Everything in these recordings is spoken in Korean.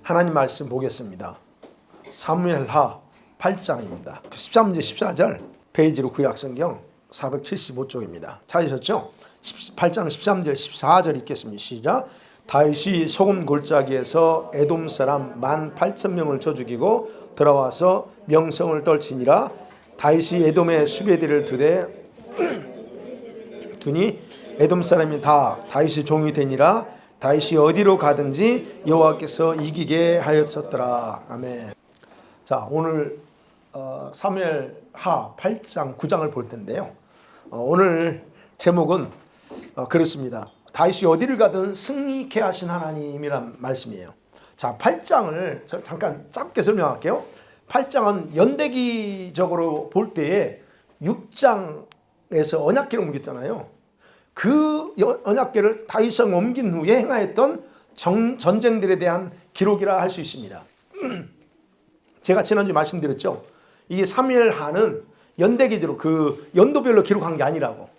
하나님 말씀 보겠습니다. 사무엘하 8장입니다. 13절 14절 페이지로 구약성경 475쪽입니다. 찾으셨죠? 8장 13절 14절 읽겠습니다. 시작. 다윗이 소금 골짜기에서 에돔 사람 18,000명을 쳐 죽이고 돌아와서 명성을 떨치니라. 다윗이 에돔의 수배대를 두니 에돔 사람이 다 다윗의 종이 되니라. 다윗이 어디로 가든지 여호와께서 이기게 하였었더라. 아멘. 자, 오늘 사무엘하 8장 9장을 볼 텐데요. 오늘 제목은 그렇습니다. 다윗이 어디를 가든 승리케 하신 하나님이란 말씀이에요. 자, 8장을 잠깐 짧게 설명할게요. 8장은 연대기적으로 볼 때에 6장에서 언약궤를 옮겼잖아요. 그 언약궤를 다윗왕 옮긴 후에 행하였던 전쟁들에 대한 기록이라 할 수 있습니다. 제가 지난주에 말씀드렸죠. 이게 사무엘하는 연대기로 그 연도별로 기록한 게 아니라고.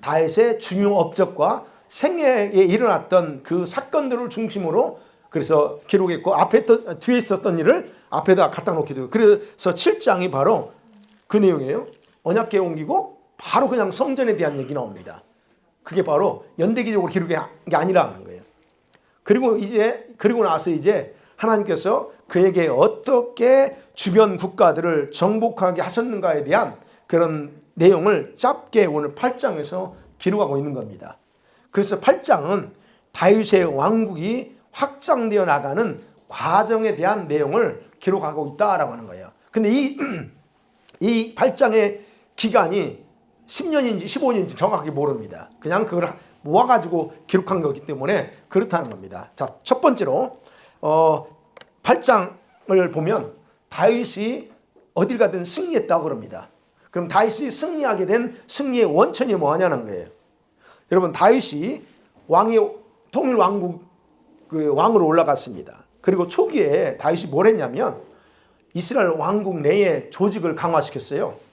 다윗의 중요 업적과 생애에 일어났던 그 사건들을 중심으로 그래서 기록했고 뒤에 있었던 일을 앞에다 갖다 놓기도 해요. 그래서 7장이 바로 그 내용이에요. 언약궤 옮기고 바로 그냥 성전에 대한 얘기 나옵니다. 그게 바로 연대기적으로 기록한 게 아니라는 거예요. 그리고 나서 이제 하나님께서 그에게 어떻게 주변 국가들을 정복하게 하셨는가에 대한 그런 내용을 짧게 오늘 8장에서 기록하고 있는 겁니다. 그래서 8장은 다윗의 왕국이 확장되어 나가는 과정에 대한 내용을 기록하고 있다라고 하는 거예요. 근데 이 8장의 기간이 10년인지 15년인지 정확하게 모릅니다. 그냥 그걸 모아가지고 기록한 거기 때문에 그렇다는 겁니다. 자, 첫 번째로 8장을 보면 다윗이 어딜 가든 승리했다고 그럽니다. 그럼 다윗이 승리하게 된 승리의 원천이 뭐냐는 거예요. 여러분, 다윗이 통일 왕국 그 왕으로 올라갔습니다. 그리고 초기에 다윗이 뭘 했냐면 이스라엘 왕국 내에 조직을 강화시켰어요.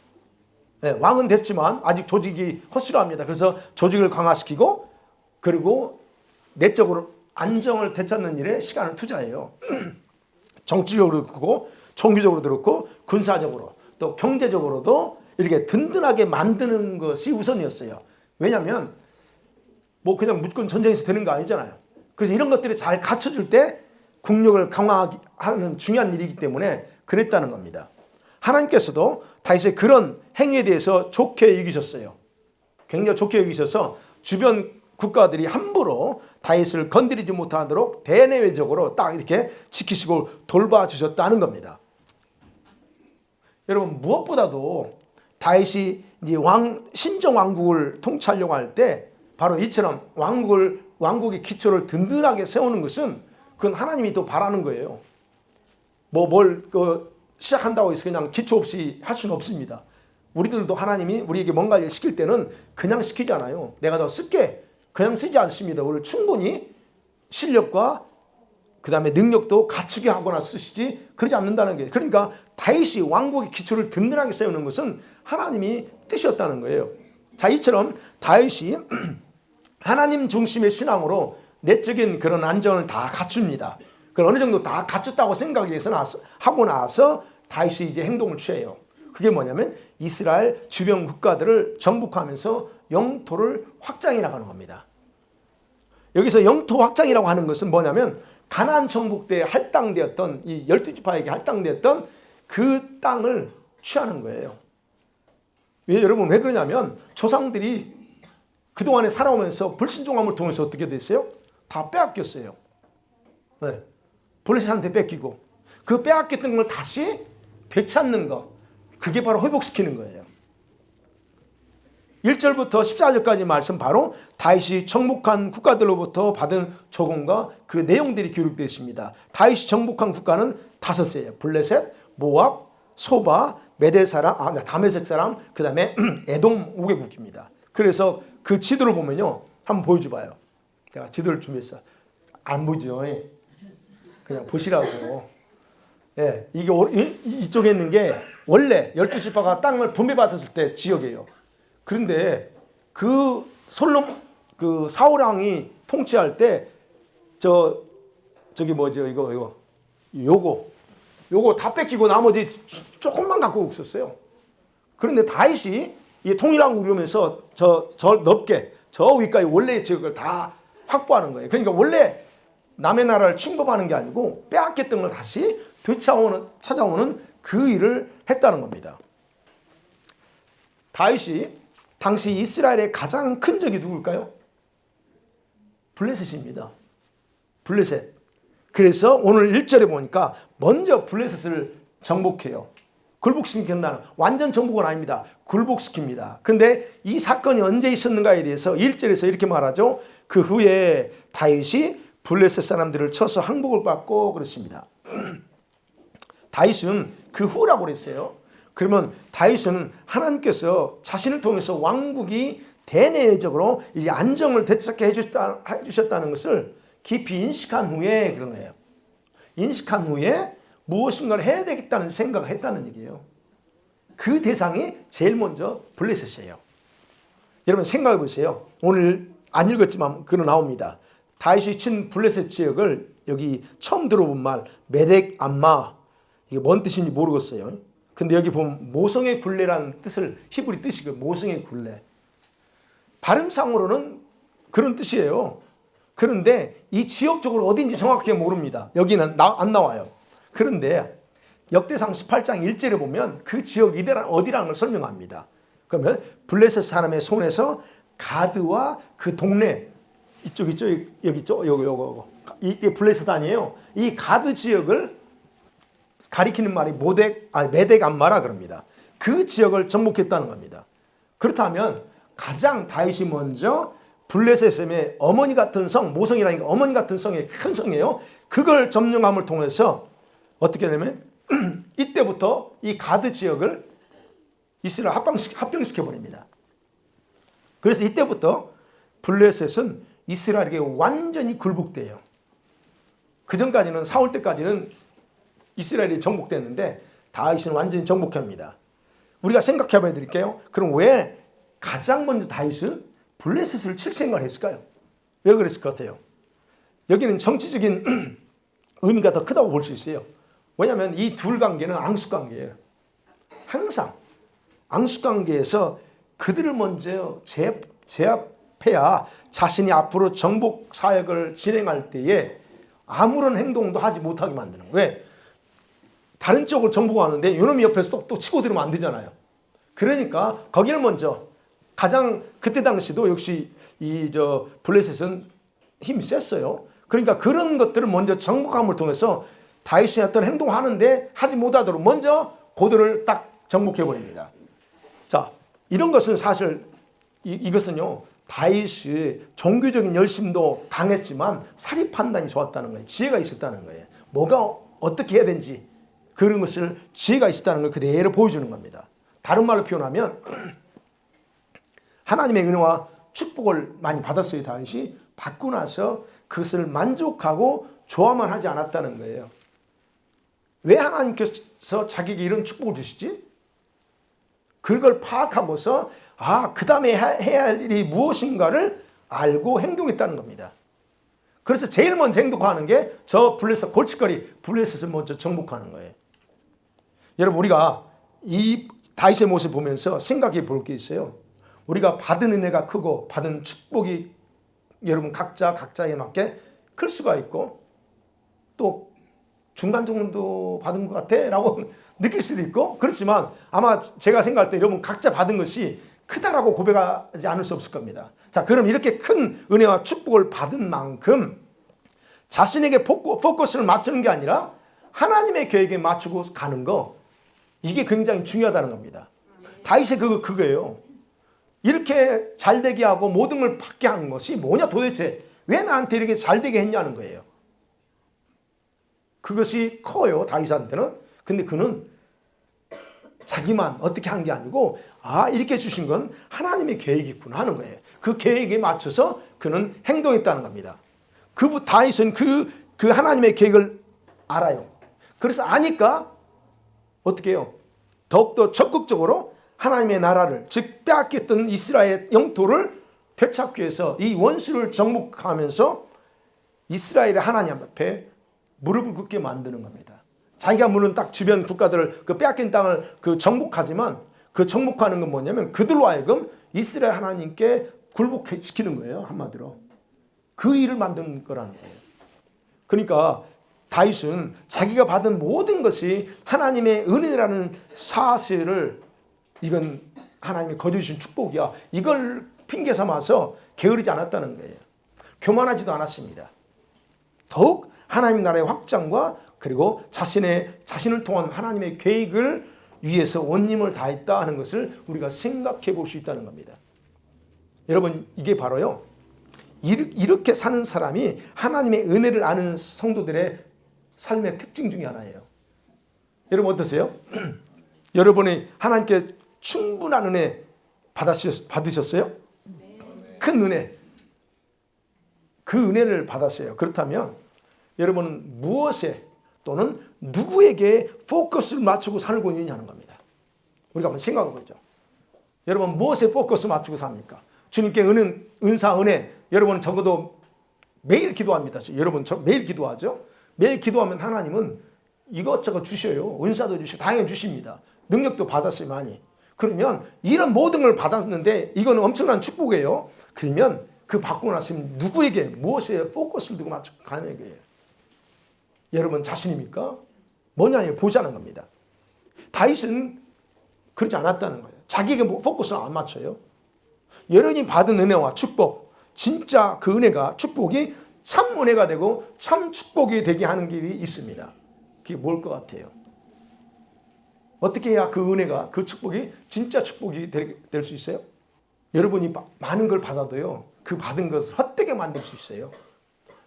네, 왕은 됐지만 아직 조직이 허술합니다. 그래서 조직을 강화시키고 그리고 내적으로 안정을 되찾는 일에 시간을 투자해요. 정치적으로도 그렇고 종교적으로도 그렇고 군사적으로 또 경제적으로도 이렇게 든든하게 만드는 것이 우선이었어요. 왜냐하면 뭐 그냥 무조건 전쟁에서 되는 거 아니잖아요. 그래서 이런 것들이 잘 갖춰질 때 국력을 강화하는 중요한 일이기 때문에 그랬다는 겁니다. 하나님께서도 다윗의 그런 행위에 대해서 좋게 여기셨어요. 굉장히 좋게 여기셔서 주변 국가들이 함부로 다윗을 건드리지 못하도록 대내외적으로 딱 이렇게 지키시고 돌봐주셨다는 겁니다. 여러분, 무엇보다도 다윗이 이제 신정 왕국을 통치하려고 할 때 바로 이처럼 왕국의 기초를 든든하게 세우는 것은 그건 하나님이 또 바라는 거예요. 시작한다고 해서 그냥 기초 없이 할 수는 없습니다. 우리들도 하나님이 우리에게 뭔가를 시킬 때는 그냥 시키지 않아요. 내가 더 쓸게 그냥 쓰지 않습니다. 우리를 충분히 실력과 그 다음에 능력도 갖추게 하거나 쓰시지 그러지 않는다는 게, 그러니까 다윗이 왕국의 기초를 든든하게 세우는 것은 하나님이 뜻이었다는 거예요. 자, 이처럼 다윗이 하나님 중심의 신앙으로 내적인 그런 안정을 다 갖춥니다. 그걸 어느 정도 다 갖췄다고 하고 나서 다윗이 이제 행동을 취해요. 그게 뭐냐면 이스라엘 주변 국가들을 정복하면서 영토를 확장해 나가는 겁니다. 여기서 영토 확장이라고 하는 것은 뭐냐면 가나안 정복 때 할당되었던 이 12지파에게 할당되었던 그 땅을 취하는 거예요. 여러분, 왜 그러냐면 조상들이 그동안에 살아오면서 불신종함을 통해서 어떻게 됐어요? 다 빼앗겼어요. 네. 블레셋한테 뺏기고 그 빼앗겼던 걸 다시 되찾는 거, 그게 바로 회복시키는 거예요. 1절부터 14절까지 말씀, 바로 다윗이 정복한 국가들로부터 받은 조공과 그 내용들이 기록되어 있습니다. 다윗이 정복한 국가는 5개예요. 블레셋, 모압, 소바, 다메섹 사람, 그 다음에 에돔 5개국입니다. 그래서 그 지도를 보면요, 한번 보여줘봐요. 내가 지도를 준비했어. 안 보죠? 그냥 보시라고. 예, 이게 이쪽에 있는 게 원래 12지파가 땅을 분배받았을 때 지역이에요. 그런데 그 사울 왕이 통치할 때 저기 뭐죠, 이거 요거 다 뺏기고 나머지 조금만 갖고 있었어요. 그런데 다윗이 이 통일왕국 이러면서 저 넓게 저 위까지 원래의 지역을 다 확보하는 거예요. 그러니까 원래 남의 나라를 침범하는 게 아니고 빼앗겼던 걸 다시 찾아오는 그 일을 했다는 겁니다. 다윗이 당시 이스라엘의 가장 큰 적이 누굴까요? 블레셋입니다. 블레셋. 그래서 오늘 1절에 보니까 먼저 블레셋을 정복해요. 굴복시킨다는, 완전 정복은 아닙니다. 굴복시킵니다. 그런데 이 사건이 언제 있었는가에 대해서 1절에서 이렇게 말하죠. 그 후에 다윗이 블레셋 사람들을 쳐서 항복을 받고 그렇습니다. 다윗은 그 후라고 그랬어요. 그러면 다윗은 하나님께서 자신을 통해서 왕국이 대내적으로 이제 안정을 되찾게 해주셨다는 것을 깊이 인식한 후에 그런 거예요. 인식한 후에 무엇인가를 해야 되겠다는 생각을 했다는 얘기예요. 그 대상이 제일 먼저 블레셋이에요. 여러분 생각해 보세요. 오늘 안 읽었지만 글은 나옵니다. 다윗이 친 블레셋 지역을 여기 처음 들어본 말 메덱 암마, 이게 뭔 뜻인지 모르겠어요. 근데 여기 보면 모성의 굴레라는 뜻을, 히브리 뜻이고 모성의 굴레. 발음상으로는 그런 뜻이에요. 그런데 이 지역적으로 어딘지 정확하게 모릅니다. 여기는 안 나와요. 그런데 역대상 18장 1절에 보면 그 지역이 어디라는 걸 설명합니다. 그러면 블레셋 사람의 손에서 가드와 그 동네, 여기 이게 블레셋 아니에요. 이 가드 지역을 가리키는 말이 메덱 암마라 그럽니다. 그 지역을 정복했다는 겁니다. 그렇다면 가장 다윗이 먼저 블레셋의 어머니 같은 성, 모성이라는 게 어머니 같은 성의 큰 성이에요. 그걸 점령함을 통해서 어떻게 되냐면 이때부터 이 가드 지역을 이스라엘 합병시켜 버립니다. 그래서 이때부터 블레셋은 이스라엘에게 완전히 굴복돼요. 그 전까지는 사울 때까지는 이스라엘이 정복됐는데 다윗은 완전히 정복합니다. 우리가 생각해 봐야 드릴게요. 그럼 왜 가장 먼저 다윗은 블레셋을 칠 생각을 했을까요? 왜 그랬을 것 같아요? 여기는 정치적인 의미가 더 크다고 볼 수 있어요. 왜냐하면 이 둘 관계는 앙숙관계예요. 항상 앙숙관계에서 그들을 먼저 제압해야 자신이 앞으로 정복 사역을 진행할 때에 아무런 행동도 하지 못하게 만드는 거예요. 왜? 다른 쪽을 정복하는데 이놈이 옆에서 또 치고 들으면 안 되잖아요. 그러니까 거기를 먼저 가장 그때 당시도 역시 블레셋은 힘이 셌어요. 그러니까 그런 것들을 먼저 정복함을 통해서 다윗이 어떤 행동을 하는데 하지 못하도록 먼저 그들을 딱 정복해 버립니다. 자, 이런 것은 사실 이것은요 다윗이 종교적인 열심도 강했지만 사리 판단이 좋았다는 거예요. 지혜가 있었다는 거예요. 뭐가 어떻게 해야 되는지 그런 것을 지혜가 있었다는 걸 그대로 보여주는 겁니다. 다른 말로 표현하면 하나님의 은혜와 축복을 많이 받았어요. 다윗이 받고 나서 그것을 만족하고 좋아만 하지 않았다는 거예요. 왜 하나님께서 자기에게 이런 축복을 주시지? 그걸 파악하고서 그 다음에 해야 할 일이 무엇인가를 알고 행동했다는 겁니다. 그래서 제일 먼저 행동하는 게 저 블레셋 골칫거리 블레셋을 먼저 정복하는 거예요. 여러분 우리가 이 다윗의 모습을 보면서 생각해 볼 게 있어요. 우리가 받은 은혜가 크고 받은 축복이 여러분 각자에 맞게 클 수가 있고 또 중간 정도 받은 것 같아 라고 느낄 수도 있고 그렇지만 아마 제가 생각할 때 여러분 각자 받은 것이 크다라고 고백하지 않을 수 없을 겁니다. 자, 그럼 이렇게 큰 은혜와 축복을 받은 만큼 자신에게 포커스를 맞추는 게 아니라 하나님의 계획에 맞추고 가는 거 이게 굉장히 중요하다는 겁니다. 다윗의 그거예요. 이렇게 잘되게 하고 모든 걸 받게 하는 것이 뭐냐 도대체 왜 나한테 이렇게 잘되게 했냐는 거예요. 그것이 커요 다윗한테는. 근데 그는 자기만 어떻게 한 게 아니고 이렇게 주신 건 하나님의 계획이 있구나 하는 거예요. 그 계획에 맞춰서 그는 행동했다는 겁니다. 다윗은 그 하나님의 계획을 알아요. 그래서 아니까 어떻게 해요? 더욱더 적극적으로 하나님의 나라를 즉 빼앗겼던 이스라엘 영토를 되찾기 위해서 이 원수를 정복하면서 이스라엘의 하나님 앞에 무릎을 꿇게 만드는 겁니다. 자기가 물론 딱 주변 국가들을 그 빼앗긴 땅을 그 정복하지만 그 정복하는 건 뭐냐면 그들로 하여금 이스라엘 하나님께 굴복시키는 거예요. 한마디로. 그 일을 만든 거라는 거예요. 그러니까 다윗은 자기가 받은 모든 것이 하나님의 은혜라는 사실을 이건 하나님이 거두신 축복이야. 이걸 핑계 삼아서 게으르지 않았다는 거예요. 교만하지도 않았습니다. 더욱 하나님 나라의 확장과 그리고 자신을 통한 하나님의 계획을 위해서 온 힘을 다했다 하는 것을 우리가 생각해 볼 수 있다는 겁니다. 여러분 이게 바로요. 이렇게 사는 사람이 하나님의 은혜를 아는 성도들의 삶의 특징 중에 하나예요. 여러분 어떠세요? 여러분이 하나님께 충분한 은혜 받으셨어요? 큰 은혜. 그 은혜를 받았어요. 그렇다면 여러분은 무엇에 또는 누구에게 포커스를 맞추고 살고 있느냐는 겁니다. 우리가 한번 생각해 보죠. 여러분 무엇에 포커스 맞추고 삽니까? 주님께 은사, 은혜. 여러분 적어도 매일 기도합니다. 여러분 매일 기도하죠. 매일 기도하면 하나님은 이것저것 주셔요. 은사도 주시고 당연히 주십니다. 능력도 받았어요. 많이. 그러면 이런 모든 걸 받았는데 이건 엄청난 축복이에요. 그러면 그 받고 났으면 누구에게 무엇에 포커스를 두고 맞추고 가는 거예요. 여러분 자신입니까? 뭐냐 보자는 겁니다. 다윗은 그러지 않았다는 거예요. 자기에게 포커스를 안 맞춰요. 여러분이 받은 은혜와 축복, 진짜 그 은혜가 축복이 참 은혜가 되고 참 축복이 되게 하는 길이 있습니다. 그게 뭘 것 같아요? 어떻게 해야 그 은혜가 그 축복이 진짜 축복이 될 수 있어요? 여러분이 많은 걸 받아도요. 그 받은 것을 헛되게 만들 수 있어요.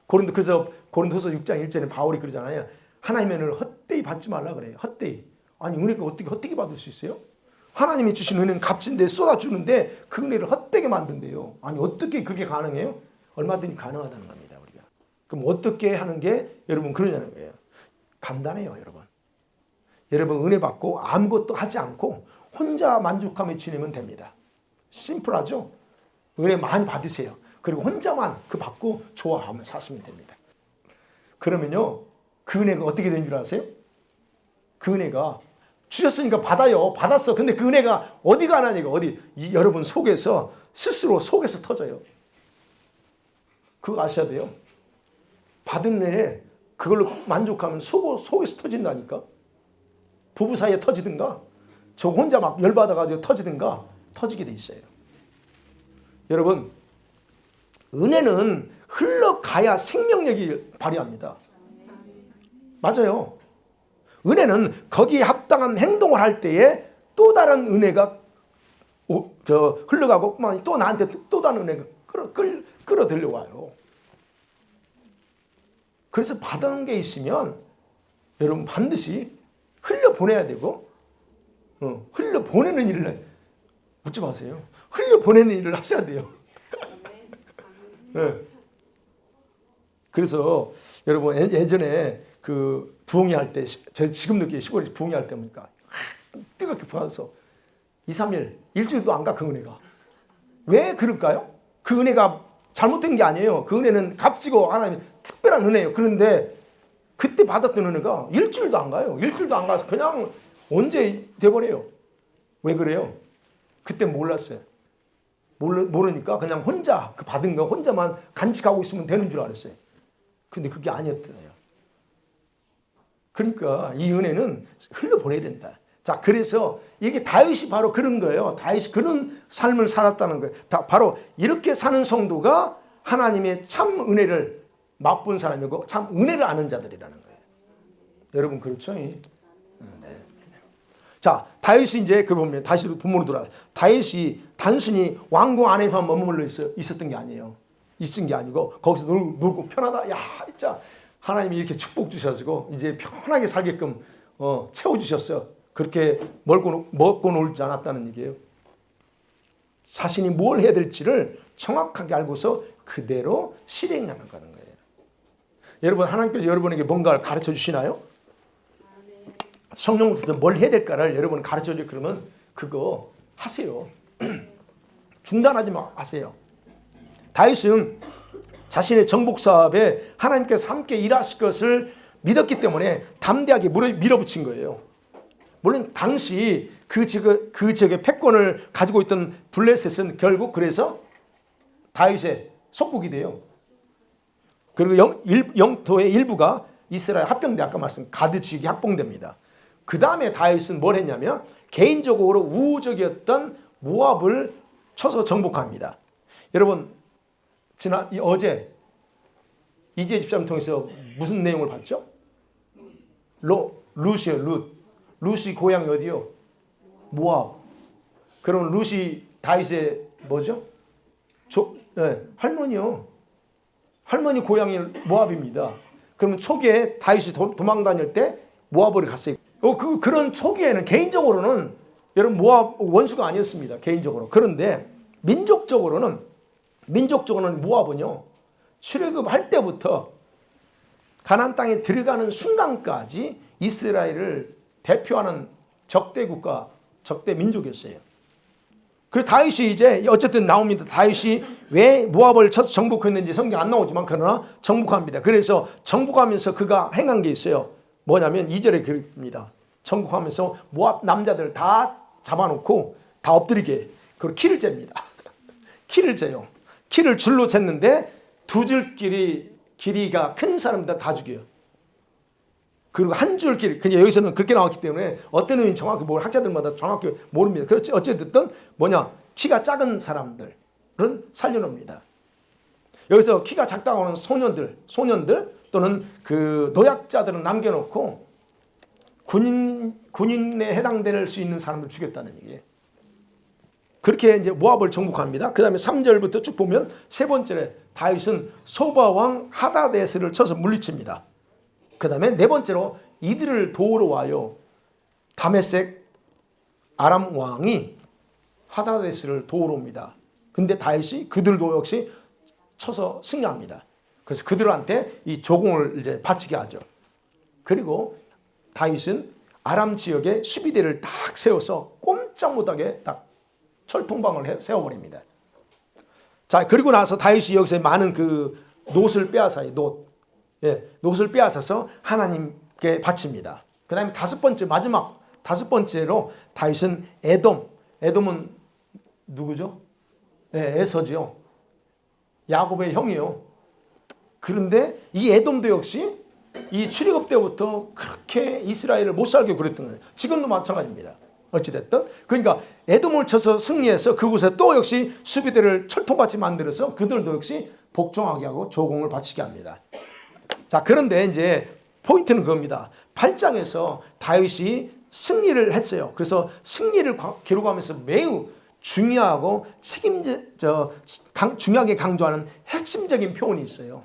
그래서 고린도서 6장 1절에 바울이 그러잖아요. 하나님의 은혜를 헛되이 받지 말라 그래요. 헛되이. 아니 은혜가 어떻게 헛되게 받을 수 있어요? 하나님이 주신 은혜는 값진데 쏟아주는데 그 은혜를 헛되게 만든대요. 아니 어떻게 그게 가능해요? 얼마든지 가능하다는 겁니다. 우리가. 그럼 어떻게 하는 게 여러분 그러냐는 거예요. 간단해요. 여러분. 여러분 은혜 받고 아무것도 하지 않고 혼자 만족하며 지내면 됩니다. 심플하죠? 은혜 많이 받으세요. 그리고 혼자만 그 받고 좋아하며 사시면 됩니다. 그러면요. 그 은혜가 어떻게 되는 줄 아세요? 그 은혜가 주셨으니까 받아요. 받았어. 근데 그 은혜가 어디 가나니까 여러분 속에서 스스로 속에서 터져요. 그거 아셔야 돼요. 받은 은혜 그걸로 만족하면 속에서 터진다니까. 부부 사이에 터지든가 저 혼자 막 열받아가지고 터지든가 터지게 돼 있어요. 여러분 은혜는 흘러가야 생명력이 발휘합니다. 맞아요. 은혜는 거기에 합당한 행동을 할 때에 또 다른 은혜가 흘러가고 또 나한테 또 다른 은혜가 끌어들여와요. 그래서 받은 게 있으면 여러분 반드시 흘려보내야 되고 흘려보내는 일을 묻지 마세요. 흘려보내는 일을 하셔야 돼요. 네. 그래서 여러분 예전에 그 부흥회 할 때 지금 느끼게 시골에서 부흥회 할 때 보니까 뜨겁게 부어서 2, 3일 일주일도 안 가 그 은혜가. 왜 그럴까요? 그 은혜가 잘못된 게 아니에요. 그 은혜는 값지고 하나님 특별한 은혜예요. 그런데 그때 받았던 은혜가 일주일도 안 가요. 일주일도 안 가서 그냥 언제 돼버려요. 왜 그래요? 그때 몰랐어요. 모르니까 그냥 혼자 그 받은 거 혼자만 간직하고 있으면 되는 줄 알았어요. 근데 그게 아니었더래요. 그러니까 이 은혜는 흘려보내야 된다. 자, 그래서 이게 다윗이 바로 그런 거예요. 다윗이 그런 삶을 살았다는 거예요. 바로 이렇게 사는 성도가 하나님의 참 은혜를 맛본 사람이고 참 은혜를 아는 자들이라는 거예요. 여러분 그렇죠? 네. 자, 다윗이 이제 그 보면 다시 본문으로 돌아. 다윗이 단순히 왕궁 안에만 머물러 있었던 게 아니에요. 있은 게 아니고 거기서 놀고 편하다. 야, 진짜 하나님이 이렇게 축복 주셔가지고 이제 편하게 살게끔 채워주셨어요. 그렇게 먹고 놀지 않았다는 얘기예요. 자신이 뭘 해야 될지를 정확하게 알고서 그대로 실행하는 거예요. 여러분 하나님께서 여러분에게 뭔가를 가르쳐 주시나요? 성령으로부터 뭘 해야 될까를 여러분 가르쳐 주려 그러면 그거 하세요. 중단하지 마세요. 다윗은 자신의 정복 사업에 하나님께서 함께 일하실 것을 믿었기 때문에 담대하게 밀어붙인 거예요. 물론 당시 그 지역의 패권을 가지고 있던 블레셋은 결국 그래서 다윗의 속국이 돼요. 그리고 영토의 일부가 이스라엘 합병돼 아까 말씀 가드 지역이 합병됩니다. 그 다음에 다윗은 뭘 했냐면 개인적으로 우호적이었던 모압을 쳐서 정복합니다. 여러분 어제 이재 집사님 통해서 무슨 내용을 봤죠? 룻이 고향이 어디요? 모압. 그럼 룻이 다윗의 뭐죠? 할머니요. 할머니 고향이 모압입니다. 그러면 초기에 다윗이 도망 다닐 때 모압으로 갔어요. 그런 초기에는 개인적으로는 여러분 모압 원수가 아니었습니다. 개인적으로. 그런데 민족적으로는 모압은요. 출애굽할 때부터 가나안 땅에 들어가는 순간까지 이스라엘을 대표하는 적대 국가, 적대 민족이었어요. 그래서 다윗이 이제 어쨌든 나옵니다. 다윗이 왜 모압을 쳐서 정복했는지 성경 안 나오지만 그러나 정복합니다. 그래서 정복하면서 그가 행한 게 있어요. 뭐냐면 2절에 그럽니다. 정복하면서 모압 남자들 다 잡아놓고 다 엎드리게 그리고 키를 잽니다. 키를 재요. 키를 줄로 쟀는데 두 줄 길이가 큰 사람들 다 죽여요. 그리고 한 줄 길이, 그냥 여기서는 그렇게 나왔기 때문에 어떤 의미는 정확히 학자들마다 정확히 모릅니다. 그렇지 어쨌든 키가 작은 사람들은 살려놓습니다. 여기서 키가 작다고 하는 소년들 또는 그 노약자들은 남겨놓고 군인에 해당될 수 있는 사람을 죽였다는 얘기예요. 그렇게 이제 모압을 정복합니다. 그 다음에 3절부터 쭉 보면 세 번째에 다윗은 소바 왕 하다데스를 쳐서 물리칩니다. 그 다음에 네 번째로 이들을 도우러 와요. 다메섹 아람 왕이 하다데스를 도우러 옵니다. 근데 다윗이 그들도 역시 쳐서 승리합니다. 그래서 그들한테 이 조공을 이제 바치게 하죠. 그리고 다윗은 아람 지역에 수비대를 딱 세워서 꼼짝 못하게 딱 철통방을 세워버립니다. 자, 그리고 나서 다윗이 여기서 많은 그 놋을 빼앗아요. 놋을 빼앗아서 하나님께 바칩니다. 그 다음에 마지막 다섯 번째로 다윗은 에돔은 누구죠? 에서죠. 야곱의 형이요. 그런데 이 에돔도 역시 이 출애굽 때부터 그렇게 이스라엘을 못 살게 그랬던 거예요. 지금도 마찬가지입니다. 어찌됐든 그러니까 에돔을 쳐서 승리해서 그곳에 또 역시 수비대를 철통같이 만들어서 그들도 역시 복종하게 하고 조공을 바치게 합니다. 자, 그런데 이제 포인트는 그겁니다. 8장에서 다윗이 승리를 했어요. 그래서 승리를 기록하면서 매우 중요하고 중요하게 강조하는 핵심적인 표현이 있어요.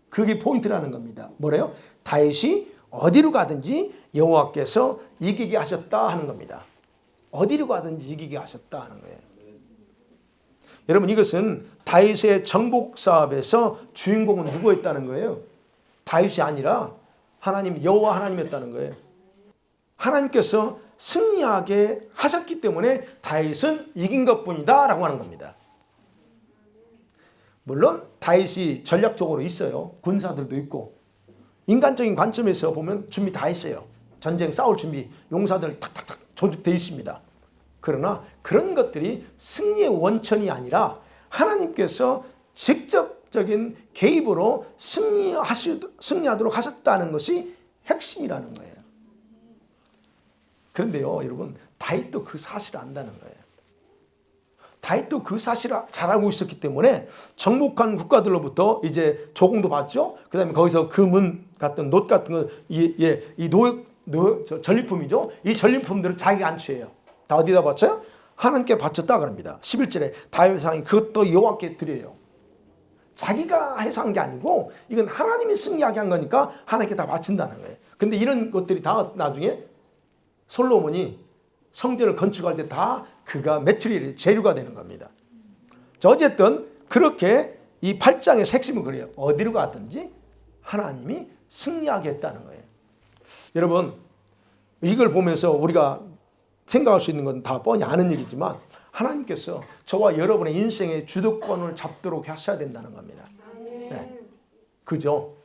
그게 포인트라는 겁니다. 뭐래요? 다윗이 어디로 가든지 여호와께서 이기게 하셨다 하는 겁니다. 어디로 가든지 이기게 하셨다 하는 거예요. 여러분 이것은 다윗의 정복 사업에서 주인공은 누구였다는 거예요? 다윗이 아니라 하나님 여호와 하나님이었다는 거예요. 하나님께서 승리하게 하셨기 때문에 다윗은 이긴 것뿐이다 라고 하는 겁니다. 물론 다윗이 전략적으로 있어요. 군사들도 있고 인간적인 관점에서 보면 준비 다 했어요. 전쟁 싸울 준비 용사들 탁탁탁 조직되어 있습니다. 그러나 그런 것들이 승리의 원천이 아니라 하나님께서 직접적인 개입으로 승리하도록 하셨다는 것이 핵심이라는 거예요. 그런데요, 여러분, 다윗도 그 사실을 안다는 거예요. 다윗도 그 사실을 잘 알고 있었기 때문에 정복한 국가들로부터 이제 조공도 받죠. 그다음에 거기서 금은 같은 놋 같은 거, 전리품이죠. 이 전리품들을 자기가 안 취해요. 다 어디다 바쳐요? 하나님께 바쳤다 그럽니다. 11절에 다윗 왕이 그것도 여호와께 드려요. 자기가 해서 한 게 아니고 이건 하나님이 승리하게 한 거니까 하나님께 다 바친다는 거예요. 근데 이런 것들이 다 나중에 솔로몬이 성전을 건축할 때 다 그가 매트리얼 재료가 되는 겁니다. 자, 어쨌든 그렇게 이 8장의 핵심은 그래요. 어디로 가든지 하나님이 승리하게 했다는 거예요. 여러분 이걸 보면서 우리가 생각할 수 있는 건 다 뻔히 아는 얘기지만 하나님께서 저와 여러분의 인생의 주도권을 잡도록 하셔야 된다는 겁니다. 네. 그죠?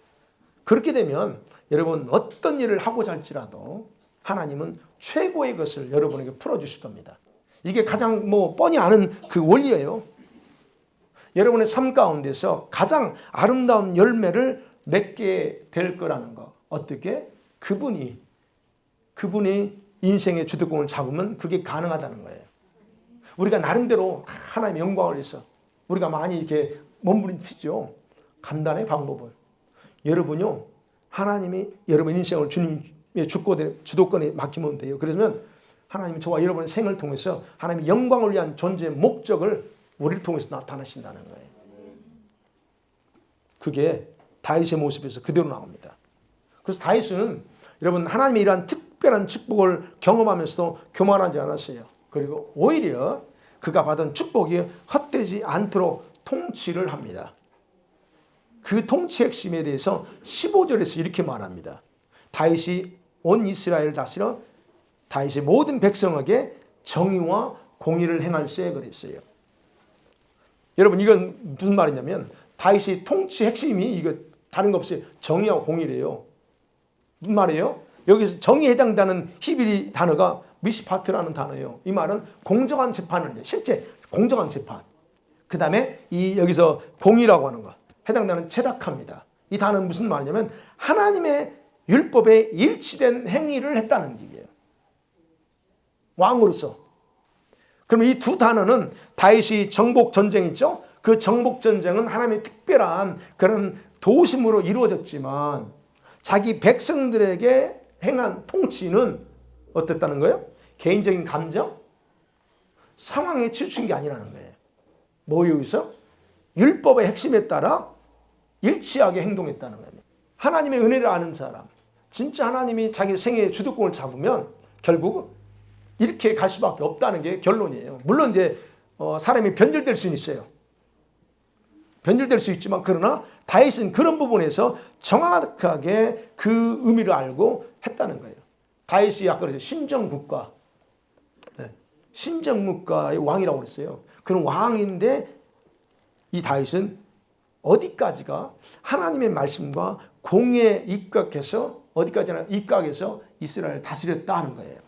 그렇게 되면 여러분 어떤 일을 하고자 할지라도 하나님은 최고의 것을 여러분에게 풀어주실 겁니다. 이게 가장 뻔히 아는 그 원리예요. 여러분의 삶 가운데서 가장 아름다운 열매를 맺게 될 거라는 거. 어떻게? 그분이 인생의 주도권을 잡으면 그게 가능하다는 거예요. 우리가 나름대로 하나님의 영광을 위해서 우리가 많이 이렇게 몸부림치죠. 간단한 방법은 여러분요, 하나님이 여러분 인생을 주님의 주도권에 맡기면 돼요. 그러면 하나님이 저와 여러분의 생을 통해서 하나님의 영광을 위한 존재의 목적을 우리를 통해서 나타나신다는 거예요. 그게 다윗의 모습에서 그대로 나옵니다. 그래서 다윗은 여러분 하나님의 이러한 특별한 축복을 경험하면서도 교만하지 않았어요. 그리고 오히려 그가 받은 축복이 헛되지 않도록 통치를 합니다. 그 통치 핵심에 대해서 15절에서 이렇게 말합니다. 다윗이 온 이스라엘을 다스려 다윗의 모든 백성에게 정의와 공의를 행할세 그랬어요. 여러분 이건 무슨 말이냐면 다윗의 통치 핵심이 이거 다른 거 없어요. 정의와 공의래요. 무슨 말이에요? 여기서 정의에 해당되는 히브리 단어가 미시파트라는 단어예요. 이 말은 공정한 재판을 실제 공정한 재판. 그 다음에 이 여기서 공의라고 하는 거 해당되는 체닥합니다. 이 단어는 무슨 말이냐면 하나님의 율법에 일치된 행위를 했다는 얘기예요. 왕으로서. 그러면 이 두 단어는 다윗이 정복 전쟁 있죠? 그 정복 전쟁은 하나님의 특별한 그런 도우심으로 이루어졌지만 자기 백성들에게 행한 통치는 어땠다는 거예요? 개인적인 감정, 상황에 치우친 게 아니라는 거예요. 뭐에 의해서? 율법의 핵심에 따라 일치하게 행동했다는 거예요. 하나님의 은혜를 아는 사람, 진짜 하나님이 자기 생애의 주도권을 잡으면 결국 이렇게 갈 수밖에 없다는 게 결론이에요. 물론 이제 사람이 변질될 수는 있어요. 변질될 수 있지만 그러나 다윗은 그런 부분에서 정확하게 그 의미를 알고 했다는 거예요. 다윗이 아까 그랬죠. 신정국가, 신정국가의 왕이라고 그랬어요. 그런 왕인데 이 다윗은 어디까지가 하나님의 말씀과 공의에 입각해서 어디까지나 입각해서 이스라엘을 다스렸다 하는 거예요.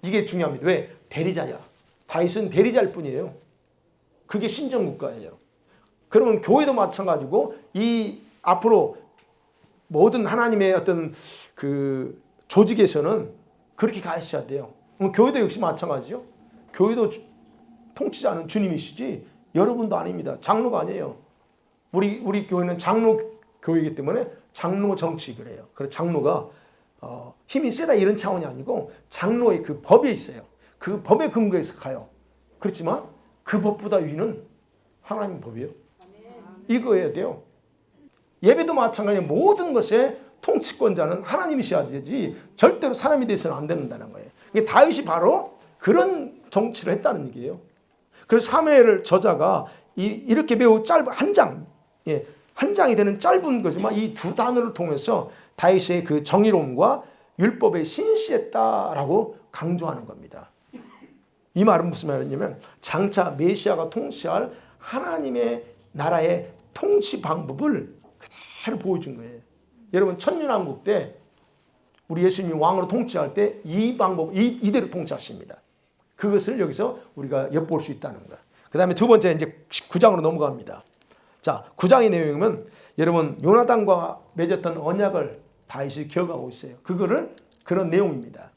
이게 중요합니다. 왜? 대리자야. 다윗은 대리자일 뿐이에요. 그게 신정국가예요. 그러면 교회도 마찬가지고 이 앞으로 모든 하나님의 어떤 그 조직에서는 그렇게 가셔야 돼요. 그럼 교회도 역시 마찬가지죠. 교회도 통치자는 주님이시지 여러분도 아닙니다. 장로가 아니에요. 우리 교회는 장로 교회이기 때문에 장로 정치 그래요. 그래서 장로가 힘이 세다 이런 차원이 아니고 장로의 그 법에 있어요. 그 법에 근거해서 가요. 그렇지만 그 법보다 위는 하나님 법이에요. 이거 해야 돼요. 예배도 마찬가지로 모든 것의 통치권자는 하나님이셔야 되지 절대로 사람이 돼서는 안 된다는 거예요. 다윗이 바로 그런 정치를 했다는 얘기예요. 그래서 사무엘 저자가 이렇게 매우 짧은 한 장, 한 장이 되는 짧은 거지만 이 두 단어를 통해서 다윗의 그 정의로움과 율법에 신실했다라고 강조하는 겁니다. 이 말은 무슨 말이냐면 장차 메시아가 통치할 하나님의 나라의 통치 방법을 그대로 보여준 거예요. 여러분 천년왕국 때 우리 예수님이 왕으로 통치할 때 이 방법 이대로 통치하십니다. 그것을 여기서 우리가 엿볼 수 있다는 거. 그 다음에 두 번째 이제 9장으로 넘어갑니다. 자, 9장의 내용은 여러분 요나단과 맺었던 언약을 다윗이 기억하고 있어요. 그런 내용입니다.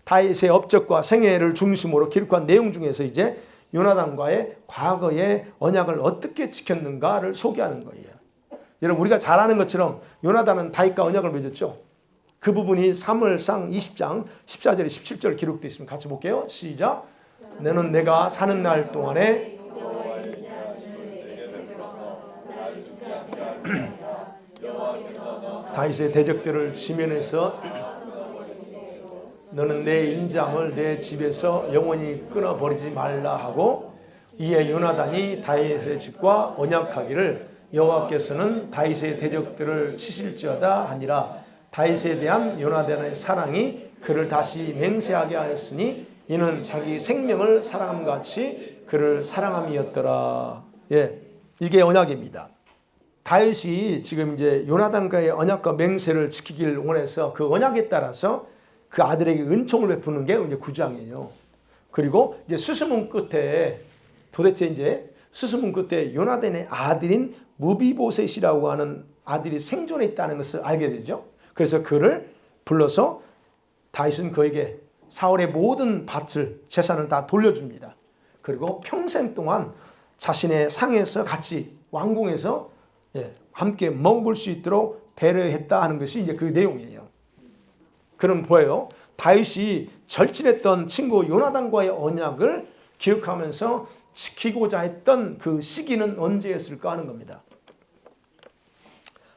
다윗의 업적과 생애를 중심으로 기록한 내용 중에서 이제 요나단과의 과거의 언약을 어떻게 지켰는가를 소개하는 거예요. 여러분 우리가 잘 아는 것처럼 요나단은 다윗과 언약을 맺었죠. 그 부분이 사무엘상 20장 14절에 17절 기록되어 있으면 같이 볼게요. 시작. 너는 내가 사는 날 동안에 다윗의 대적들을 지면에서 너는 내 인자함을 내 집에서 영원히 끊어버리지 말라 하고 이에 요나단이 다윗의 집과 언약하기를 여호와께서는 다윗의 대적들을 치실지어다 하니라. 다윗에 대한 요나단의 사랑이 그를 다시 맹세하게 하였으니 이는 자기 생명을 사랑함같이 그를 사랑함이었더라. 이게 언약입니다. 다윗이 지금 이제 요나단과의 언약과 맹세를 지키길 원해서 그 언약에 따라서 그 아들에게 은총을 베푸는 게 이제 9장이에요. 그리고 이제 수수문 끝에 도대체 이제 수수문 끝에 요나단의 아들인 무비보셋이라고 하는 아들이 생존해 있다는 것을 알게 되죠. 그래서 그를 불러서 다윗은 그에게 사울의 모든 밭을 재산을 다 돌려줍니다. 그리고 평생 동안 자신의 상에서 같이 왕궁에서 함께 먹을 수 있도록 배려했다 하는 것이 이제 그 내용이에요. 그럼 뭐예요? 다윗이 절친했던 친구 요나단과의 언약을 기억하면서 지키고자 했던 그 시기는 언제였을까 하는 겁니다.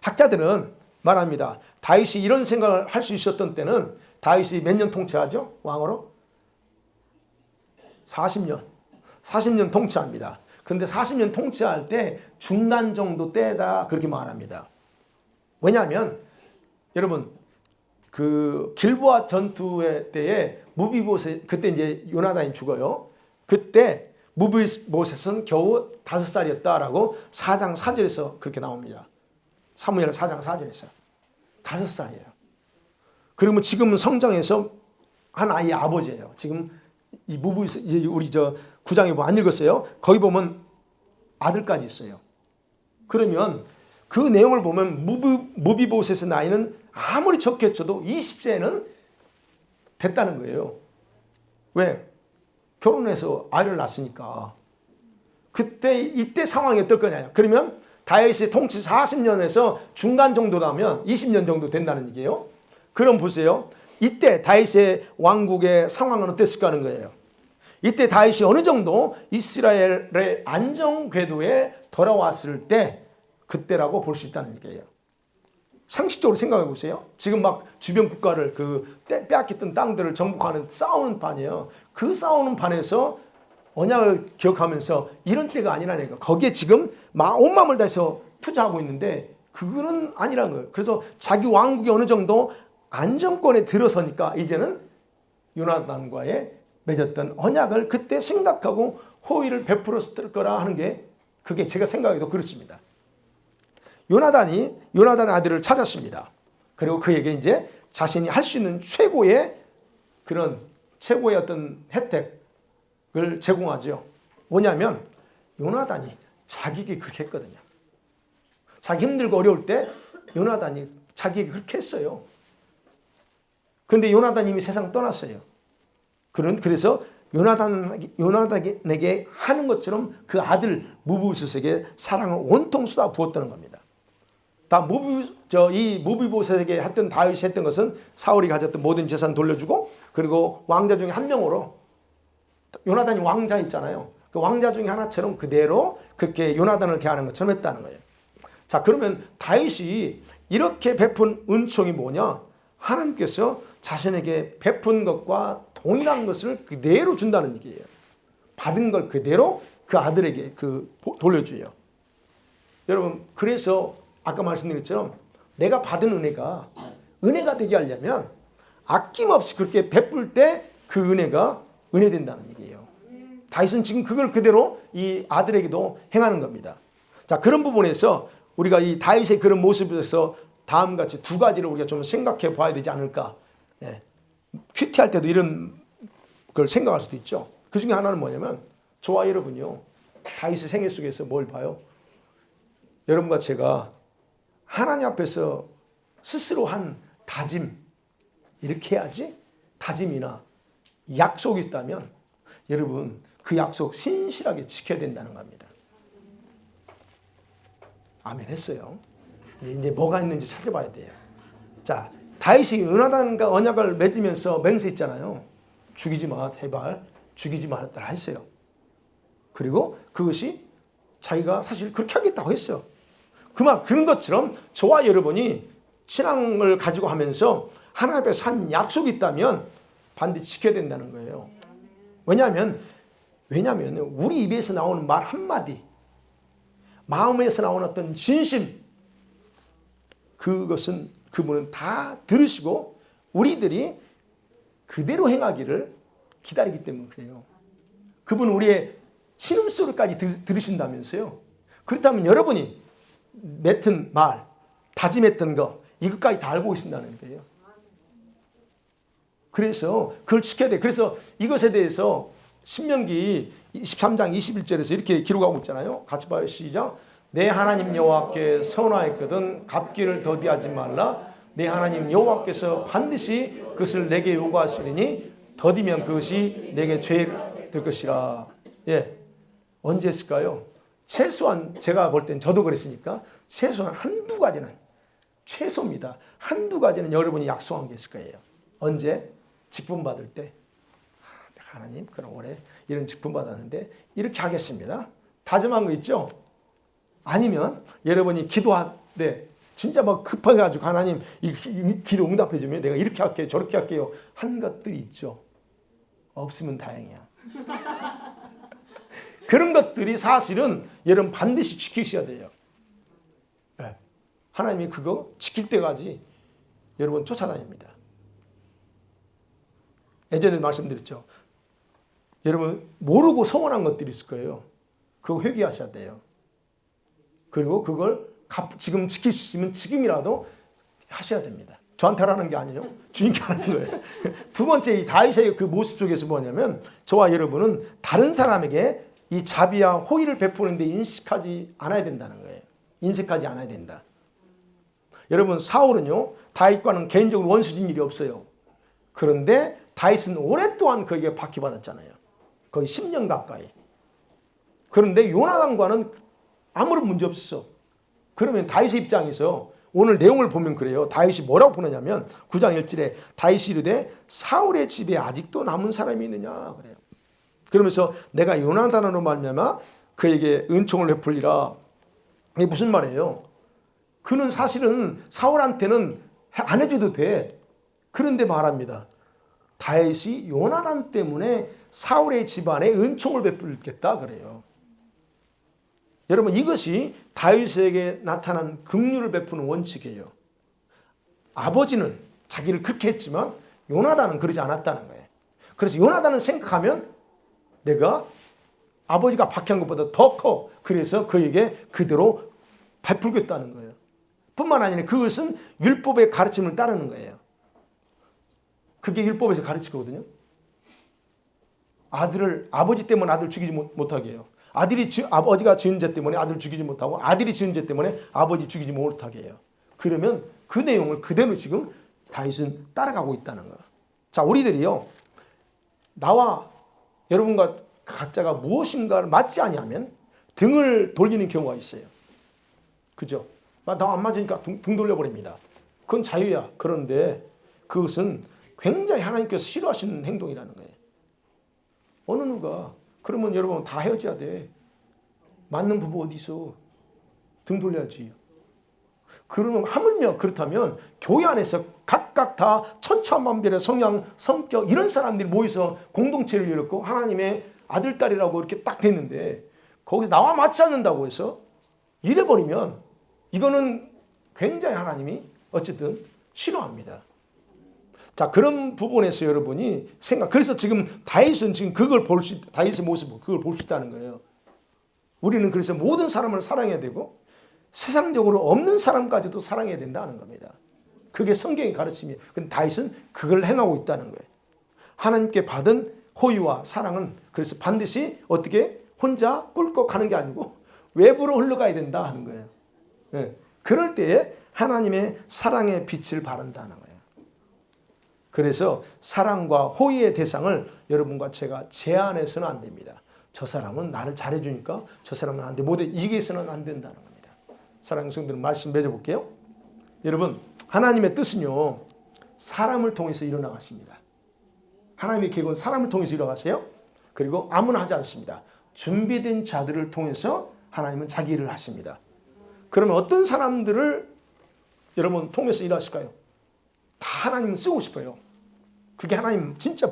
학자들은 말합니다. 다윗이 이런 생각을 할 수 있었던 때는 다윗이 몇 년 통치하죠? 왕으로? 40년 통치합니다. 근데 40년 통치할 때 중간 정도 때다 그렇게 말합니다. 왜냐하면 여러분 그 길보아 전투의 때에 무비보셋 그때 이제 요나단이 죽어요. 그때 무비보셋은 겨우 5살이었다라고 4장 4절에서 그렇게 나옵니다. 사무엘 4장 4절에서 5살이에요. 그러면 지금은 성장해서 한 아이의 아버지예요. 지금 이 우리 9장에 보면 안 읽었어요. 거기 보면 아들까지 있어요. 그러면 그 내용을 보면 무비보셋의 나이는 아무리 적게 쳐도 20세는 됐다는 거예요. 왜? 결혼해서 아이를 낳았으니까. 이때 상황이 어떨 거냐. 그러면 다윗의 통치 40년에서 중간 정도라면 20년 정도 된다는 얘기예요. 그럼 보세요. 이때 다윗의 왕국의 상황은 어땠을까 하는 거예요. 이때 다윗이 어느 정도 이스라엘의 안정 궤도에 돌아왔을 때 그때라고 볼 수 있다는 얘기예요. 상식적으로 생각해 보세요. 지금 막 주변 국가를 빼앗겼던 땅들을 정복하는 싸우는 판이에요. 그 싸우는 판에서 언약을 기억하면서 이런 때가 아니라니까. 거기에 지금 온 마음을 다해서 투자하고 있는데 그거는 아니라는 거예요. 그래서 자기 왕국이 어느 정도 안정권에 들어서니까 이제는 요나단과의 맺었던 언약을 그때 생각하고 호의를 베풀었을 거라 하는 게 그게 제가 생각해도 그렇습니다. 요나단의 아들을 찾았습니다. 그리고 그에게 이제 자신이 할 수 있는 최고의 어떤 혜택을 제공하죠. 뭐냐면 요나단이 자기에게 그렇게 했거든요. 자기 힘들고 어려울 때 요나단이 자기에게 그렇게 했어요. 그런데 요나단이 이미 세상 떠났어요. 그래서 요나단에게 하는 것처럼 그 아들 무비보셋에게 사랑을 온통 쏟아 부었다는 겁니다. 이 무비보셋에게 했던 다윗이 했던 것은 사울이 가졌던 모든 재산 돌려주고 그리고 왕자 중에 한 명으로 요나단이 왕자 있잖아요. 그 왕자 중에 하나처럼 그대로 그렇게 요나단을 대하는 것처럼 했다는 거예요. 자, 그러면 다윗이 이렇게 베푼 은총이 뭐냐? 하나님께서 자신에게 베푼 것과 동일한 것을 그대로 준다는 얘기예요. 받은 걸 그대로 그 아들에게 돌려줘요. 여러분, 그래서 아까 말씀드린 것처럼 내가 받은 은혜가 되게 하려면 아낌없이 그렇게 베풀 때 그 은혜가 은혜 된다는 얘기예요. 다윗은 지금 그걸 그대로 이 아들에게도 행하는 겁니다. 자, 그런 부분에서 우리가 이 다윗의 그런 모습에서 다음같이 두 가지를 우리가 좀 생각해 봐야 되지 않을까. 큐티할 때도 이런 걸 생각할 수도 있죠. 그 중에 하나는 뭐냐면 저와 여러분요. 다윗의 생애 속에서 뭘 봐요? 여러분과 제가 하나님 앞에서 스스로 한 다짐, 이렇게 해야지? 다짐이나 약속이 있다면 여러분 그 약속 신실하게 지켜야 된다는 겁니다. 아멘 했어요. 이제 뭐가 있는지 찾아봐야 돼요. 자, 다윗이 요나단과 언약을 맺으면서 맹세했잖아요. 죽이지 마, 제발 죽이지 말았다 했어요. 그리고 그것이 자기가 사실 그렇게 하겠다고 했어요. 그런 것처럼 저와 여러분이 신앙을 가지고 하면서 하나님 앞에 한 약속이 있다면 반드시 지켜야 된다는 거예요. 왜냐하면 우리 입에서 나오는 말 한마디, 마음에서 나오는 어떤 진심, 그것은 그분은 다 들으시고 우리들이 그대로 행하기를 기다리기 때문에 그래요. 그분은 우리의 신음소리까지 들으신다면서요. 그렇다면 여러분이 맺은 말, 다짐했던 거 이것까지 다 알고 계신다는 거예요. 그래서 그걸 지켜야 돼. 그래서 이것에 대해서 신명기 23장 21절에서 이렇게 기록하고 있잖아요. 같이 봐요. 시작. 내 하나님 여호와께 선언하였거든 갚기를 더디하지 말라. 내 하나님 여호와께서 반드시 그것을 내게 요구하시리니 더디면 그것이 내게 죄 될 것이라. 예, 언제 했을까요? 최소한 제가 볼 땐 저도 그랬으니까 최소한 한두 가지는 최소입니다. 한두 가지는 여러분이 약속한 게 있을 거예요. 언제? 직분 받을 때. 하나님 그럼 올해 이런 직분 받았는데 이렇게 하겠습니다. 다짐한 거 있죠? 아니면 여러분이 기도하되 진짜 막 급해가지고 하나님 이 기도 응답해 주면 내가 이렇게 할게요 저렇게 할게요 한 것들이 있죠. 없으면 다행이야. 그런 것들이 사실은 여러분 반드시 지키셔야 돼요. 네. 하나님이 그거 지킬 때까지 여러분 쫓아다닙니다. 예전에 말씀드렸죠. 여러분 모르고 서운한 것들이 있을 거예요. 그거 회개하셔야 돼요. 그리고 그걸 지금 지킬 수 있으면 지금이라도 하셔야 됩니다. 저한테 하라는 게 아니에요. 주님께 하는 거예요. 두 번째 이 다윗의 그 모습 속에서 뭐냐면 저와 여러분은 다른 사람에게 이 자비와 호의를 베푸는데 인식하지 않아야 된다는 거예요. 인색하지 않아야 된다. 여러분 사울은요 다윗과는 개인적으로 원수진 일이 없어요. 그런데 다윗은 오랫동안 거기에 박해받았잖아요. 거의 10년 가까이. 그런데 요나단과는 아무런 문제 없었어. 그러면 다윗의 입장에서 오늘 내용을 보면 그래요. 다윗이 뭐라고 보느냐면 9장 1절에 다윗이 이르되 사울의 집에 아직도 남은 사람이 있느냐 그래요. 그러면서 내가 요나단으로 말미암아 그에게 은총을 베풀리라. 이게 무슨 말이에요? 그는 사실은 사울한테는 안 해줘도 돼. 그런데 말합니다. 다윗이 요나단 때문에 사울의 집안에 은총을 베풀겠다 그래요. 여러분 이것이 다윗에게 나타난 긍휼을 베푸는 원칙이에요. 아버지는 자기를 그렇게 했지만 요나단은 그러지 않았다는 거예요. 그래서 요나단은 생각하면 내가 아버지가 박해한 것보다 더 커. 그래서 그에게 그대로 베풀겠다는 거예요. 뿐만 아니라 그것은 율법의 가르침을 따르는 거예요. 그게 율법에서 가르치거든요. 아버지 때문에 아들 죽이지 못하게 해요. 아버지가 지은 죄 때문에 아들 죽이지 못하고 아들이 지은 죄 때문에 아버지 죽이지 못하게 해요. 그러면 그 내용을 그대로 지금 다윗은 따라가고 있다는 거예요. 자, 우리들이요. 나와 여러분과 각자가 무엇인가를 맞지 아니하면 등을 돌리는 경우가 있어요. 그죠? 나 안 맞으니까 등 돌려버립니다. 그건 자유야. 그런데 그것은 굉장히 하나님께서 싫어하시는 행동이라는 거예요. 어느 누가 그러면 여러분 다 헤어져야 돼. 맞는 부부 어디 있어? 등 돌려야지. 그러면 하물며 그렇다면 교회 안에서 각각 다 천차만별의 성향, 성격 이런 사람들이 모여서 공동체를 열었고 하나님의 아들, 딸이라고 이렇게 딱 됐는데 거기서 나와 맞지 않는다고 해서 이래버리면 이거는 굉장히 하나님이 어쨌든 싫어합니다. 자, 그런 부분에서 여러분이 그래서 지금 다윗은 지금 다윗의 모습, 그걸 볼 수 있다는 거예요. 우리는 그래서 모든 사람을 사랑해야 되고 세상적으로 없는 사람까지도 사랑해야 된다는 겁니다. 그게 성경의 가르침이에요. 근데 다윗은 그걸 행하고 있다는 거예요. 하나님께 받은 호의와 사랑은 그래서 반드시 어떻게 혼자 꿀꺽 가는 게 아니고 외부로 흘러가야 된다 하는 거예요. 네. 그럴 때에 하나님의 사랑의 빛을 바른다는 거예요. 그래서 사랑과 호의의 대상을 여러분과 제가 제한해서는 안 됩니다. 저 사람은 나를 잘해주니까 저 사람은 안 돼. 이게 있어서는 안 된다는 겁니다. 사랑하는 성도들 말씀 맺어볼게요. 여러분 하나님의 뜻은요. 사람을 통해서 일어나갔습니다. 하나님의 계획은 사람을 통해서 일어나가세요. 그리고 아무나 하지 않습니다. 준비된 자들을 통해서 하나님은 자기 일을 하십니다. 그러면 어떤 사람들을 여러분 통해서 일하실까요? 다 하나님은 쓰고 싶어요. 그게 하나님 진짜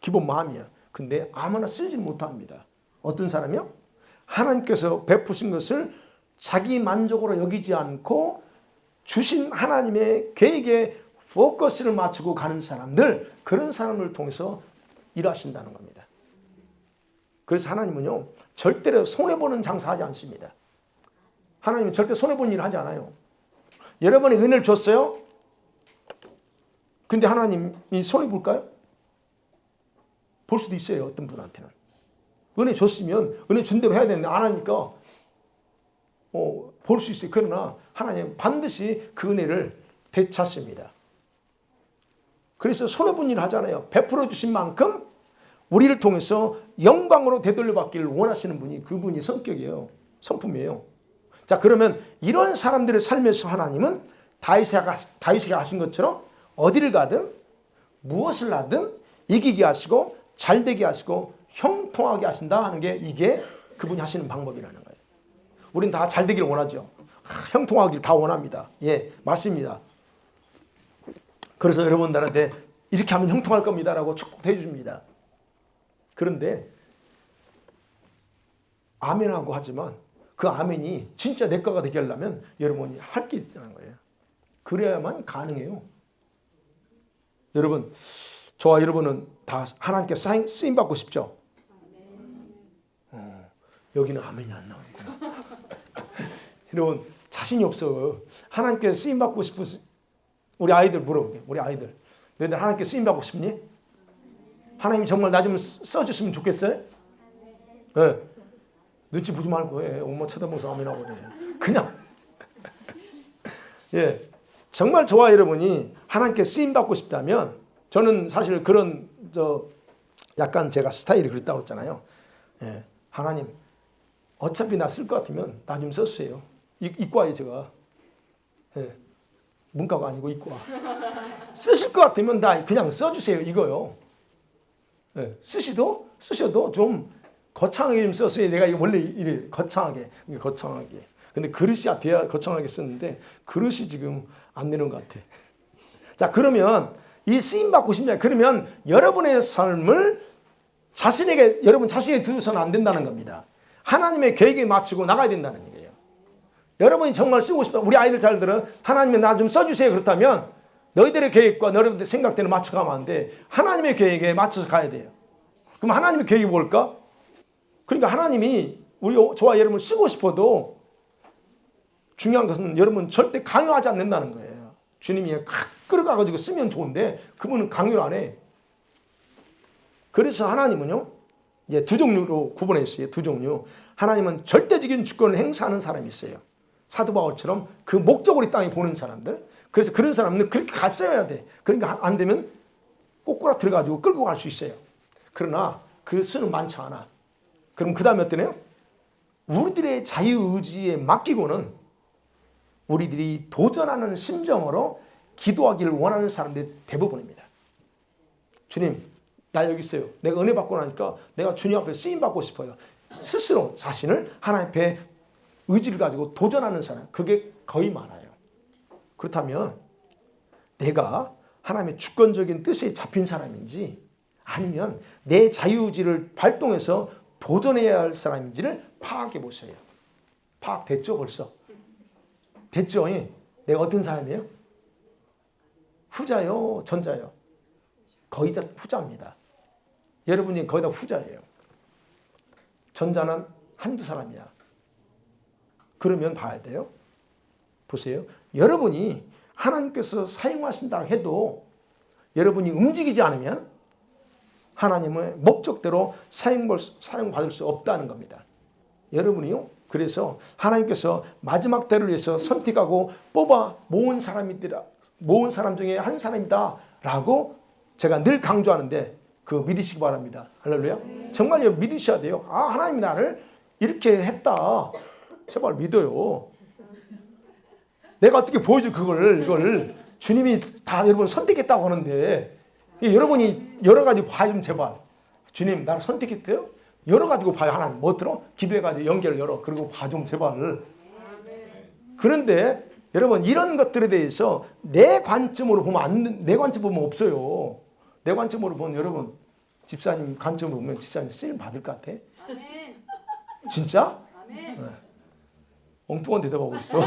기본 마음이야. 근데 아무나 쓰지 못합니다. 어떤 사람이요? 하나님께서 베푸신 것을 자기 만족으로 여기지 않고 주신 하나님의 계획에 포커스를 맞추고 가는 사람들, 그런 사람을 통해서 일하신다는 겁니다. 그래서 하나님은요 절대로 손해보는 장사하지 않습니다. 하나님은 절대 손해본 일을 하지 않아요. 여러분의 은혜를 줬어요? 근데 하나님이 손해볼까요? 볼 수도 있어요. 어떤 분한테는. 은혜 줬으면 은혜 준 대로 해야 되는데 안 하니까 볼 수 있어요. 그러나 하나님은 반드시 그 은혜를 되찾습니다. 그래서 손해본 일을 하잖아요. 베풀어 주신 만큼 우리를 통해서 영광으로 되돌려 받기를 원하시는 분이 그분이 성격이에요. 성품이에요. 자, 그러면 이런 사람들의 삶에서 하나님은 다윗이 하신 것처럼 어디를 가든 무엇을 하든 이기게 하시고 잘되게 하시고 형통하게 하신다 하는 게 이게 그분이 하시는 방법이라는 거예요. 우린 다 잘되기를 원하죠. 형통하기를 다 원합니다. 예, 맞습니다. 그래서 여러분들한테 이렇게 하면 형통할 겁니다 라고 축복도 해줍니다. 그런데 아멘하고 하지만 그 아멘이 진짜 내 거가 되게 하려면 여러분이 할 게 있다는 거예요. 그래야만 가능해요. 여러분, 저와 여러분은 다 하나님께 쓰임받고 싶죠? 여기는 아멘이 안 나오는구나. 여러분, 자신이 없어. 하나님께 쓰임받고 싶으시 우리 아이들 물어볼게요. 우리 아이들. 너희들 하나님께 쓰임받고 싶니? 하나님이 정말 나 좀 써주시면 좋겠어요? 네. 눈치 보지 말고 해. 엄마 쳐다보면서 아멘하고 그래. 그냥. 예. 정말 저와 여러분이 하나님께 쓰임받고 싶다면 저는 사실 그런 약간 제가 스타일이 그랬다고 했잖아요. 예. 하나님 어차피 나 쓸 것 같으면 나 좀 써주세요. 이과에 제가. 예. 문과가 아니고 이과. 쓰실 것 같으면 나 그냥 써주세요. 이거요. 예. 쓰셔도 좀 거창하게 좀 썼어요. 내가 원래 이래 거창하게. 근데 그릇이 돼야 거창하게 썼는데 그릇이 지금 안 되는 것 같아. 자, 그러면 이 쓰임 받고 싶냐? 그러면 여러분의 삶을 여러분 자신에게 두서는 안 된다는 겁니다. 하나님의 계획에 맞추고 나가야 된다는 얘기예요. 여러분이 정말 쓰고 싶다. 우리 아이들 잘 들은 하나님이 나 좀 써주세요. 그렇다면 너희들의 계획과 너희들의 생각대로 맞춰가면 안 돼. 하나님의 계획에 맞춰서 가야 돼요. 그럼 하나님의 계획이 뭘까? 그러니까 하나님이 저와 여러분을 쓰고 싶어도 중요한 것은 여러분 절대 강요하지 않는다는 거예요. 주님이 끌어가가지고 쓰면 좋은데 그분은 강요를 안 해. 그래서 하나님은요, 이제 두 종류로 구분했어요. 두 종류. 하나님은 절대적인 주권을 행사하는 사람이 있어요. 사도 바울처럼 그 목적으로 이 땅에 보는 사람들. 그래서 그런 사람은 그렇게 갔어야 돼. 그러니까 안 되면 꼬꾸라 들어가지고 끌고 갈 수 있어요. 그러나 그 수는 많지 않아. 그럼 그 다음에 어떠네요? 우리들의 자유의지에 맡기고는 우리들이 도전하는 심정으로 기도하기를 원하는 사람들이 대부분입니다. 주님, 나 여기 있어요. 내가 은혜 받고 나니까 내가 주님 앞에 쓰임 받고 싶어요. 스스로 자신을 하나님 앞에 의지를 가지고 도전하는 사람, 그게 거의 많아요. 그렇다면 내가 하나님의 주권적인 뜻에 잡힌 사람인지 아니면 내 자유의지를 발동해서 도전해야 할 사람인지를 파악해 보세요. 파악됐죠 벌써? 됐죠? 내가 어떤 사람이에요? 후자요? 전자요? 거의 다 후자입니다. 여러분이 거의 다 후자예요. 전자는 한두 사람이야. 그러면 봐야 돼요. 보세요. 여러분이 하나님께서 사용하신다 해도 여러분이 움직이지 않으면 하나님의 목적대로 사용받을 수 없다는 겁니다. 여러분이요. 그래서 하나님께서 마지막 때를 위해서 선택하고 뽑아 모은 사람 중에 한 사람이다 라고 제가 늘 강조하는데 그거 믿으시기 바랍니다. 할렐루야. 정말 여러분 믿으셔야 돼요. 아, 하나님이 나를 이렇게 했다. 제발 믿어요. 내가 어떻게 보여줄 이걸 주님이 다 여러분 선택했다고 하는데 여러분이 여러 가지 봐 좀 제발. 주님 나를 선택했대요? 여러 가지고 봐요. 하나님 뭐 들어? 기도해가지고 연결 열어. 그리고 봐 좀 제발. 그런데 여러분 이런 것들에 대해서 내 관점으로 보면 내 관점 보면 없어요. 내 관점으로 보면 여러분 집사님 관점으로 보면 집사님 쓰임 받을 것 같아? 아멘. 진짜? 아멘. 네. 엉뚱한 대답하고 있어.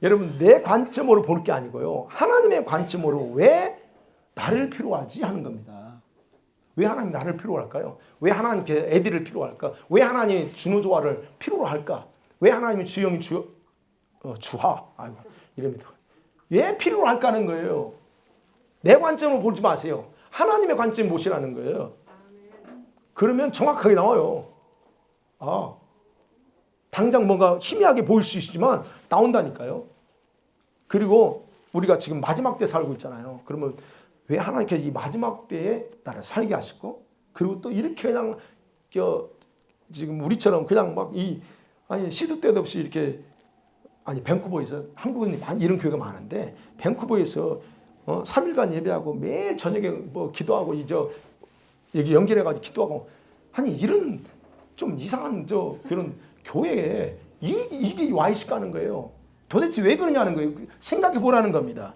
여러분 내 관점으로 볼 게 아니고요. 하나님의 관점으로 왜 나를 필요하지 하는 겁니다. 왜 하나님이 나를 필요로 할까요? 왜 하나님께 애들을 필요로 할까? 왜 하나님이 준호조화를 필요로 할까? 왜 하나님이 주영이 주하? 아이고, 이름이 왜 필요로 할까 하는 거예요. 내 관점으로 보지 마세요. 하나님의 관점 보시라는 거예요. 그러면 정확하게 나와요. 아, 당장 뭔가 희미하게 보일 수 있지만 나온다니까요. 그리고 우리가 지금 마지막 때 살고 있잖아요. 그러면 왜 하나님께서 이 마지막 때에 나를 살게 하시고, 그리고 또 이렇게 그냥 지금 우리처럼 그냥 막 시도 때도 없이 이렇게, 아니 밴쿠버에서, 한국은 이런 교회가 많은데 밴쿠버에서 3일간 예배하고 매일 저녁에 뭐 기도하고 여기 연결해가지고 기도하고, 아니 이런 좀 이상한 그런 교회에 이게 와 있을까 하는 거예요. 도대체 왜 그러냐는 거예요. 생각해 보라는 겁니다.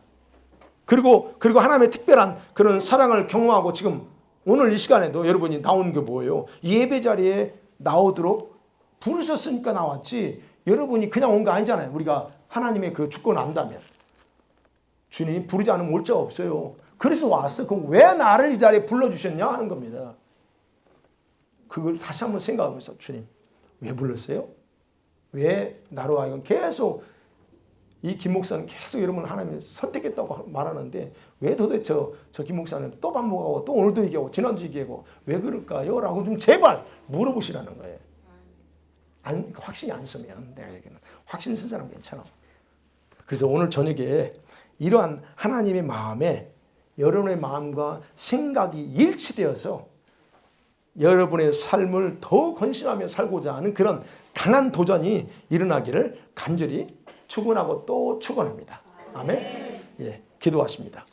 그리고 하나님의 특별한 그런 사랑을 경험하고, 지금 오늘 이 시간에도 여러분이 나온 게 뭐예요? 예배 자리에 나오도록 부르셨으니까 나왔지, 여러분이 그냥 온 거 아니잖아요. 우리가 하나님의 그 주권을 안다면. 주님 부르지 않으면 올 자가 없어요. 그래서 왔어. 그럼 왜 나를 이 자리에 불러주셨냐 하는 겁니다. 그걸 다시 한번 생각하면서, 주님 왜 불렀어요? 왜 나로 하여금 계속 이 김 목사는 계속 여러분 하나님이 선택했다고 말하는데, 왜 도대체 저 김 목사는 또 반복하고 또 오늘도 얘기하고 지난주 얘기하고 왜 그럴까요? 라고 좀 제발 물어보시라는 거예요. 확신이 안 서면, 내가 얘기는 확신 쓴 사람 괜찮아. 그래서 오늘 저녁에 이러한 하나님의 마음에 여러분의 마음과 생각이 일치되어서 여러분의 삶을 더 건실하며 살고자 하는 그런 강한 도전이 일어나기를 간절히 축원하고 또 축원합니다. 아멘. 예, 기도하십니다.